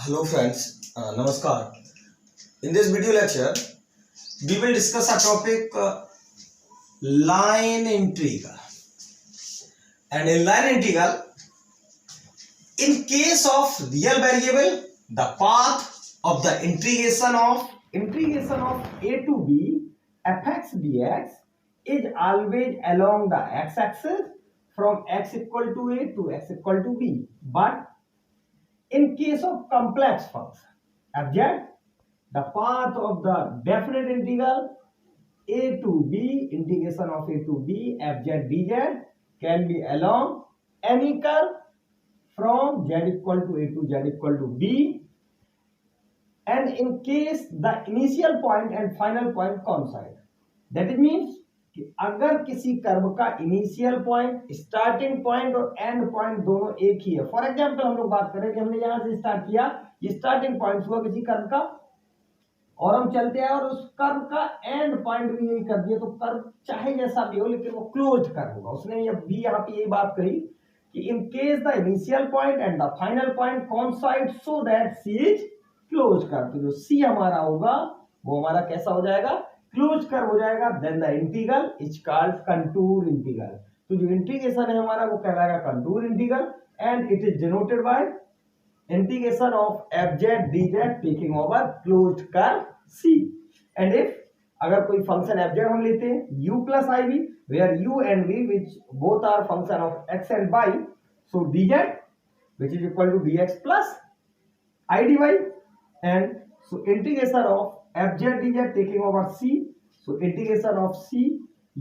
Hello friends, Namaskar. In this video lecture, we will discuss a topic line integral. And in line integral, in case of real variable, the path of the integration of a to b fx dx is always along the x-axis from x equal to a to x equal to b. But in case of complex function fz, the path of the definite integral a to b, integration of a to b fz dz can be along any curve from z equal to a to z equal to b, and in case the initial point and final point coincide. That means कि अगर किसी curve का initial point, starting point और and point दोनों एक ही है. For example हम लोग बात करें कि हमने यहां से स्टार्ट किया, ये स्टार्टिंग पॉइंट हुआ किसी कर्व का और हम चलते हैं और उस कर्व का एंड पॉइंट भी यही कर दिया, तो कर्व चाहे जैसा भी हो लेकिन वो क्लोज्ड कर्व होगा. उसने ये भी यहाँ पे यही बात कही कि in case the initial point and the final point coincide so that C is closed curve. तो जो सी हमारा होगा वो हमारा कैसा हो जाएगा, क्लोज कर्व हो जाएगा. Then the integral is called contour integral. तो जो इंटीग्रेशन है हमारा वो कहलाएगा contour integral and it is denoted by integration of fz dz taking over closed curve c. And if अगर कोई फंक्शन fz हम लेते हैं u plus iv where u and v which both are function of x and y, so dz which is equal to dx plus I dy, and so integration of fz dz taking over c, so integration of c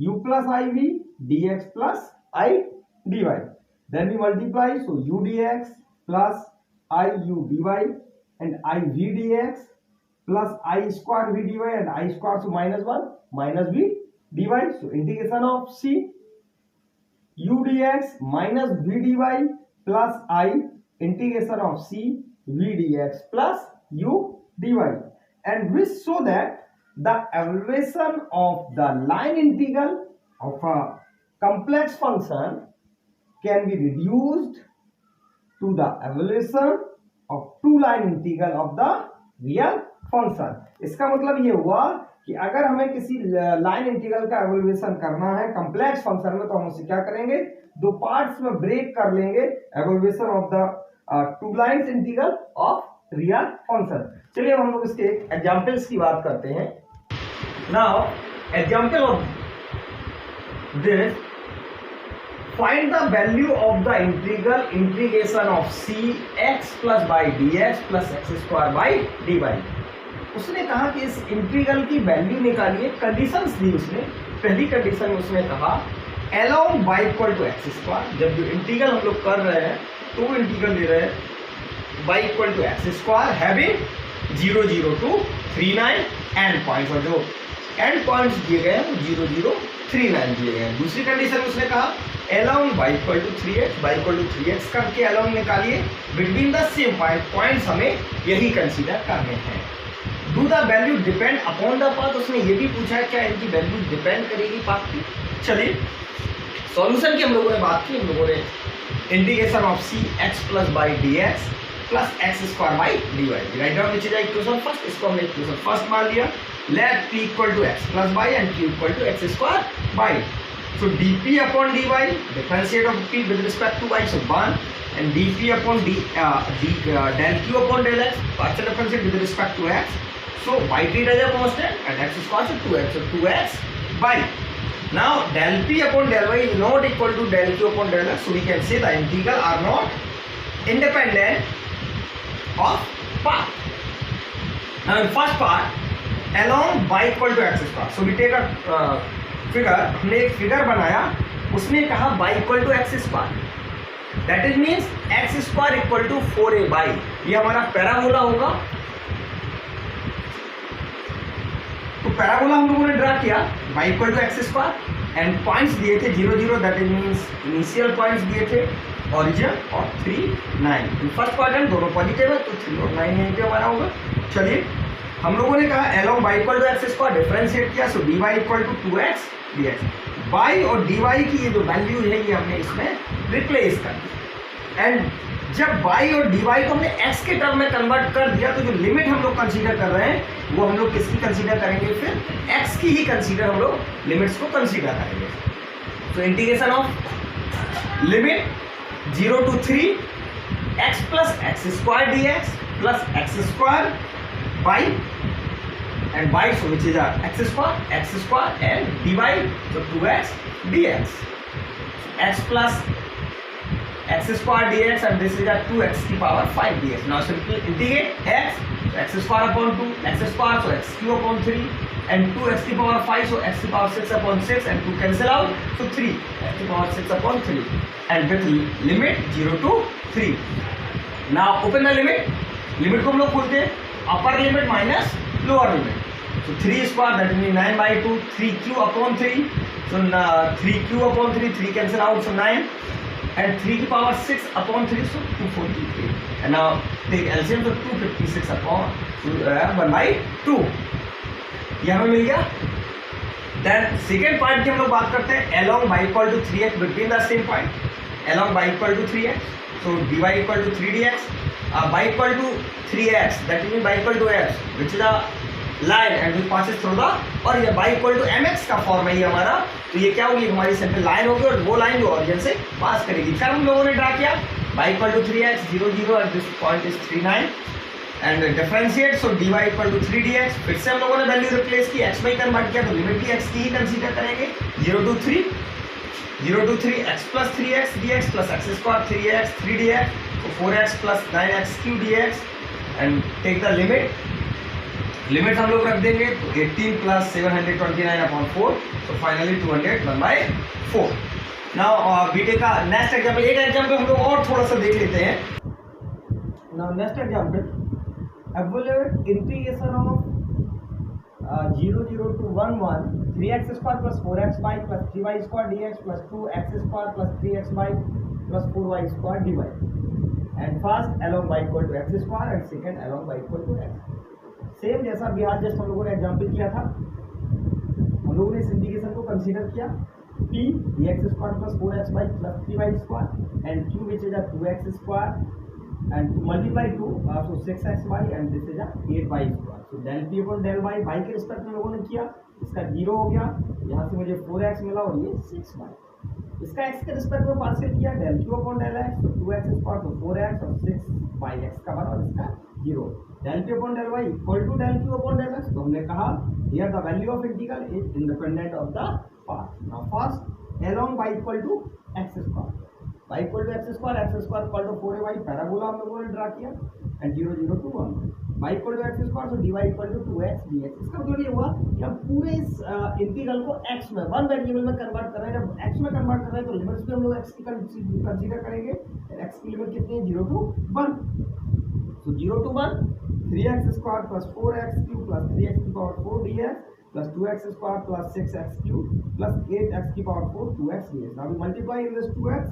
u plus iv dx plus I dy. Then we multiply, so u dx plus I u dy and I v dx plus I square v dy and I square, so minus 1 minus v dy. So integration of c u dx minus v dy plus I integration of c v dx plus u dy, and we show that the evaluation of the line integral of a complex function can be reduced to the evaluation of two line integral of the real function. इसका मतलब ये हुआ कि अगर हमें किसी line integral का एवल्यूएशन करना है कॉम्प्लेक्स फंक्शन में, तो हम उसे क्या करेंगे, दो पार्ट्स में ब्रेक कर लेंगे evaluation of the two lines integral of real function. चलिए हम लोग इसके एग्जांपल्स की बात करते हैं. Now example of this, find the value of the integral integration of C x plus by d x plus x square by d y. उसने कहा कि इस इंटीग्रल की वैल्यू निकालिए. कंडीशंस दी उसने. पहली कंडीशन में उसने कहा along y equal to x square. जब जो इंटीग्रल हम लोग कर रहे हैं तो वो इंटीग्रल ले रहे हैं y equal to x square having 0 0 to 39 end points, और जो एंड पॉइंट्स दिए गए हैं वो 0 0 39 दिए गए हैं. दूसरी कंडीशन में उसने कहा along y equal to 3x, y equal to 3x करके अलोंग निकालिए बिटवीन द सेम पॉइंट्स हमें यही कंसीडर करने हैं. Do the value depend upon the path. उसने ये भी पूछा है क्या इनकी वैल्यू डिपेंड करेगी पाथ की. चलिए सॉल्यूशन की हम लोगों ने बात की. हम लोगों ने integration of C x plus by d x plus x square by d y. Write down नीचे जाए इक्वेशन फर्स्ट, इसको हमने इक्वेशन फर्स्ट मान लिया. Let p equal to x plus y and q equal to x square y. So dp upon dy differentiate of p with respect to y, so 1, and dp upon del q upon del x partial differentiate with respect to x. So y t is a constant and x square, so 2x, so 2x by. Now del p upon del y is not equal to del q upon del x, so we can say the integral are not independent of path. Now in first part, along y equal to x square, so we take a figure. हमने एक figure बनाया, उसने कहा y equal to x square, that is means x square equal to 4a by. ये हमारा parabola होगा. तो parabola हम लोगों ने ड्रा किया y equal to x square and points दिए थे 0 0, that is means initial points दिए थे ओरिजिन और 3 9. इन फर्स्ट क्वाड्रेंट दोनों पॉजिटिव है तो 3 और 9 यहीं पे हमारा होगा. चलिए हम लोगों ने कहा along y equal to x square differentiate किया, so dy equal to 2x dx. y और dy की ये जो वैल्यू है ये हमने इसमें रिप्लेस कर दी. एंड जब y और dy को हमने x के टर्म में कन्वर्ट कर दिया तो जो लिमिट हम लोग कंसीडर कर रहे हैं वो हम लोग किसकी कंसीडर करेंगे, फिर x की ही कंसीडर हम लोग लिमिट्स को कंसीडर करेंगे। तो integration of limit 0 to 3 x plus x square dx plus x square by and y, so which is x square and dy, so 2x dx, x plus x square dx and this is a 2x की power 5 dx. Now simply integrate x square upon 2 x square, so x cube upon 3 and 2x की power 5, so x की power 6 upon 6 and 2 cancel out, so 3 x की power 6 upon 3 and with limit 0 to 3. Now open the limit को हम लोग खोलते हैं, upper limit minus lower limit, so 3 square that means 9 by 2, 3 cube upon 3, so 3 cube upon 3, 3 cancel out, so 9 and 3 की power 6 upon 3, so 243 and now take LCM, so 256 upon 1 by 2 ये हमें मिल गया। Then second point की हम लोग बात करते हैं, along y equal to 3x between the same point, along y equal to 3x, so dy equal to 3dx, y equal to 3x that means y equal to x which is a line and which passes through the, और ये y equal to mx का form है ये हमारा, तो ये क्या होगी, हमारी सेंट्रल लाइन होगी और वो लाइन जो ऑरिजिन से पास करेगी। कर्व हम लोगों ने ड्रा किया, y equal to 3x 0 0 and this point is 3 9 and differentiate, so dy equal to 3dx, फिर से हम लोगों ने वैल्यू रिप्लेस की, x में कन्वर्ट किया तो लिमिट भी x की ही कंसीडर करेंगे, 0 to 3 x plus 3x dx plus x square 3x 3dx, so 4x plus 9x cube dx and take the limit हम लोग रख देंगे, तो 18 plus 729 upon 4, so finally 201 by 4. Now we take a next example, एक example हम लोग और थोड़ा सा देख लेते हैं। Now next example, evaluate integration of 0 0 to 1 1 3x square plus 4x by plus 3y square dx plus 2x square plus 3x by plus 4y square dy, and first along y equal to x square and second along y equal to x. Same जैसा भी आज just हम लोगों ने example किया था, हम लोगों ने इस इंटीग्रेशन को कंसीडर किया p dx square plus 4x by plus 3y square and q which is a 2x square and to multiply 2 so 6xy and this is a 8y square, so del p upon del y y के respect में लोगों ने किया, इसका 0 हो गया, यहाँ से मुझे 4x मिला और ये 6y, इसका x के रिस्पेक्ट में पार्शियल किया, del q upon del x, so 2x square तो 4x और 6y x का बना और इसका 0, del p upon del y equal to del q upon del x, तो हमने कहा here the value of integral is independent of the path. Now first along y equal to x square, y equal to x square equal to 4ay parabola हम लोगों ने draw किया and 0 0 to 1 y equal to x square, so dy equal to 2x dx. इसका मतलब ये हुआ कि हम पूरे इस इंटीग्रल को x में वन वेरिएबल में कन्वर्ट कर रहे हैं, जब x में कन्वर्ट कर रहे हैं तो लिमिट्स भी हम लोग x की कंसीडर करेंगे, x की लिमिट कितनी है 0 to 1, so 0 to 1 3x square plus 4x cube plus 3x की power 4 dx plus 2x square plus 6x cube plus 8x की power 4 2x dx. Now we multiply in this 2x,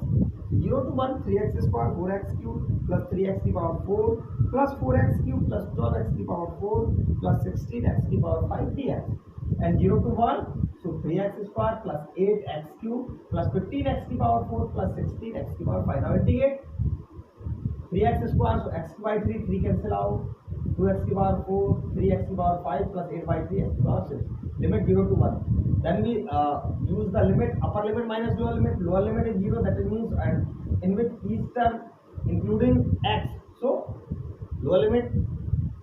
0 to 1 3x square 4x cube plus 3x की power 4 plus 4x cube plus 12x की power 4 plus 16x की power 5 dx and 0 to 1 so 3x square plus 8x cube plus 15x की power 4 plus 16x की power 5. Now integrate 3x square, so x by 3 3 cancel out, 2x की power 4 3x की power 5 plus 8 by 3 x की power 6, limit 0 to 1. Then we use the limit, upper limit minus lower limit is 0, that means and in which each term including x, so lower limit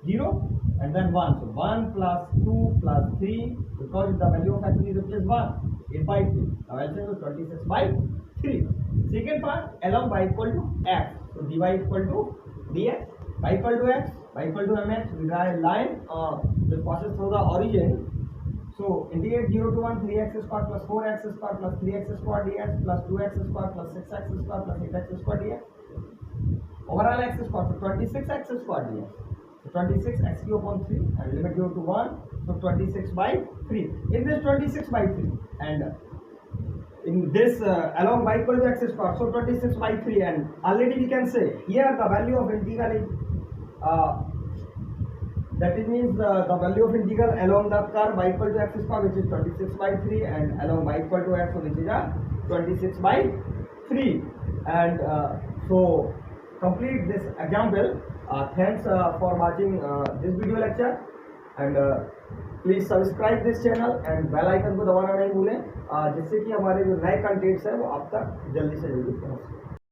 0 and then 1, so 1 plus 2 plus 3 because the value of x is replaced 1 8 by 3. Now I'll say 26 by 3. Second part, along y equal to x, so dy equal to dx, y equal to x, y equal to mx, we draw a line which passes through the origin, so integrate 0 to 1 3x square plus 4x square plus 3x square dx plus 2x square plus 6x square plus 8x square dx, overall x square, so 26x square dx, so 26 x cube upon 3 and limit 0 to 1, so 26 by 3. In this 26 by 3 and in this along y equal to x square, so 26 by 3 and already we can say here the value of integral is that it means the value of integral along the curve y equal to x square which is 26 by 3 and along y equal to x which is 26 by 3 and so complete this example. Thanks for watching this video lecture, and please subscribe this channel and bell icon को दबाना नहीं भूलें, जिससे कि हमारे जो नए contents हैं वो आप तक जल्दी से जल्दी पहुंच सके।